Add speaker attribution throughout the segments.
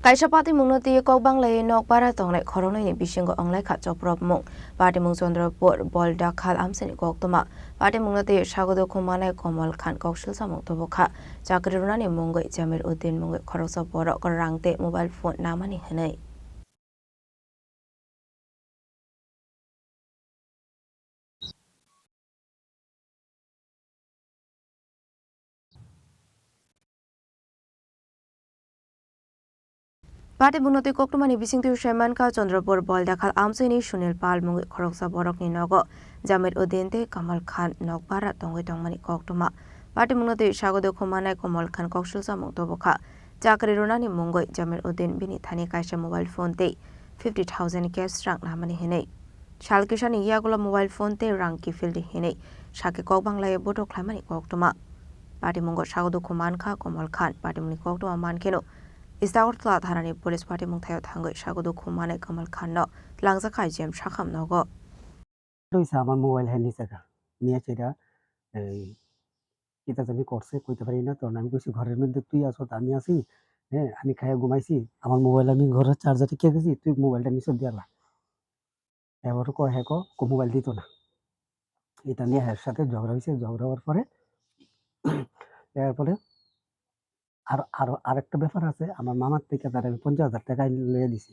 Speaker 1: Kaisa party mungnati kok banglai nok para tonglai khorong ni bisingo onglai kha choprop mung party mung Chandrapur bolda khal amseni kok toma party mungnati sagodo khumane Komal Khan kok silsa mung tobokha chakri runani mungoi Jamir Uddin mungoi khoroksa borok rangte mobile phone namani hanai Party bunoti koktumani bisingtu Sherman ka Chandrapur bolda khal amseni Sunil Pal mungoi khoroksa borok ni nogo Jamir Uddin te Kamal Khan nok para tongoi tongmani koktuma Party mungnati sagodo khumane Komal Khan kok silsa mung tobokha chakri runani mungoi Jamir Uddin bini thani kaisa mobile phone te 50,000 cash rang namani hinai Shalkishani yagulo mobile phone te rang ki fildi hinai sake kok banglai bodo khlamani koktuma Party mungo sagodo khuman kha Komal Khan party muni koktuma mankeno Istawartla thanani police party mungthayo thangoi sagodo khumane Kamal Khan no langja khai jem shakham nogo
Speaker 2: রইছে আমার mobile hand নিছে নিয়ে সেটা কিতা জানি করছে কইতে পারি না তখন আমি কইছি ঘরের মধ্যে তুই আছো আমি আছি হ্যাঁ আমি খাইয়া ঘুমাইছি আমার মোবাইল আমি ঘরের চার্জারে কে গেছি তুই মোবাইলটা নিচে দিয়ালা এবার কয় হ্যাঁ মোবাইল দিত না এটা নিয়ে হ্যার সাথে ঝগড়া হয়েছে ঝগড়া হওয়ার পরে এরপরে আর আর আরেকটা ব্যাপার আছে আমার মামার থেকে তার আমি 50,000 টাকা লইয়া দিছি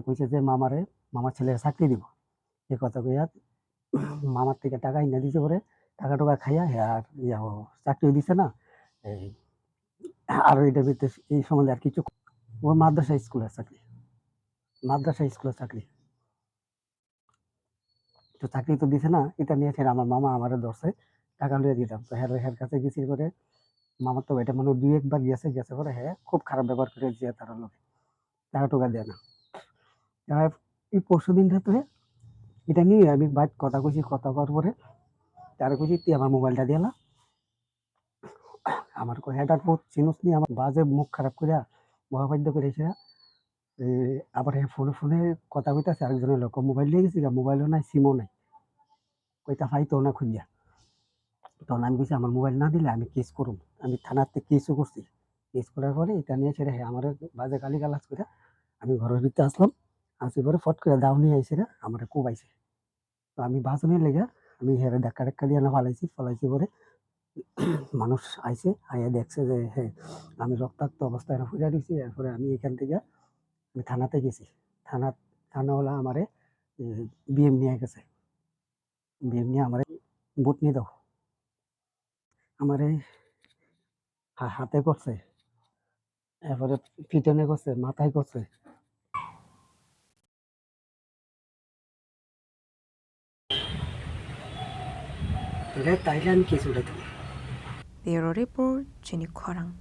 Speaker 2: কইছে যে মামার ছেলের চাকরি দিব এই কথা কইয়া মামার থেকে টাকা এনে দিছে পরে টাকা টুকা খাইয়া আর চাকরিও দিছে না এই আর এটার ভিতরে এই সম্বন্ধে আর কিছু ও মাদ্রাসা স্কুলের চাকরি তো চাকরি তো দিছে না এটা নিয়ে ফের আমার মামা আমারে ধরছে টাকা লইয়া দিতাম তো হের কাছে গেছি করে মামার তো এটা মনে 2-1 বার গেছে পরে হ্যাঁ খুব খারাপ ব্যবহার করে দিয়ে তার লোক টাকা টুকা দেয় না এই পরশু দিন রাত্রে এটা নিয়ে আমি বাইক কথা কইছি কথা করার পরে তারা কইছি তুই আমার মোবাইলটা দিয়ালা আমার হেডার বহুত চিনুস নি আমার বাজে মুখ খারাপ করিয়া মহাবাদ্য করেছে আবার ফোনে কথা কইতাছে আরেকজনের লোক মোবাইল নিয়ে গেছি মোবাইলও নাই সিমও নাই কইতা ফাইতো না খুঁজিয়া তখন আমি কইছি আমার মোবাইল না দিলে আমি কেস করুম আমি থানাতে কেসও করছি কেস করার পরে এটা নিয়ে ছেড়ে হ্যাঁ আমার বাজে গালি গালাজ করে আমি ঘরের ভিতরে আসলাম আসি পরে ফট করে দাও নিয়ে আইসে না আমার কোবাইছে তো আমি বাজনের লেগে আমি হেরে ধাক্কা দিয়ে না ফালাইছি পরে মানুষ আইছে আইয়া দেখছে যে হ্যাঁ আমি রক্তাক্ত অবস্থায় ফুরিয়া দিছি এরপরে আমি এখান থেকে আমি থানাতে গেছি থানাওয়ালা আমারে বিএম নিয়ে গেছে বিএম নিয়ে আমারে বুট নিয়ে দাও আমারে হাতে করছে এরপরে পিটনে করছে মাথায় করছে তাইলে আমি কিছু
Speaker 1: Bureau Report Jenny Khorang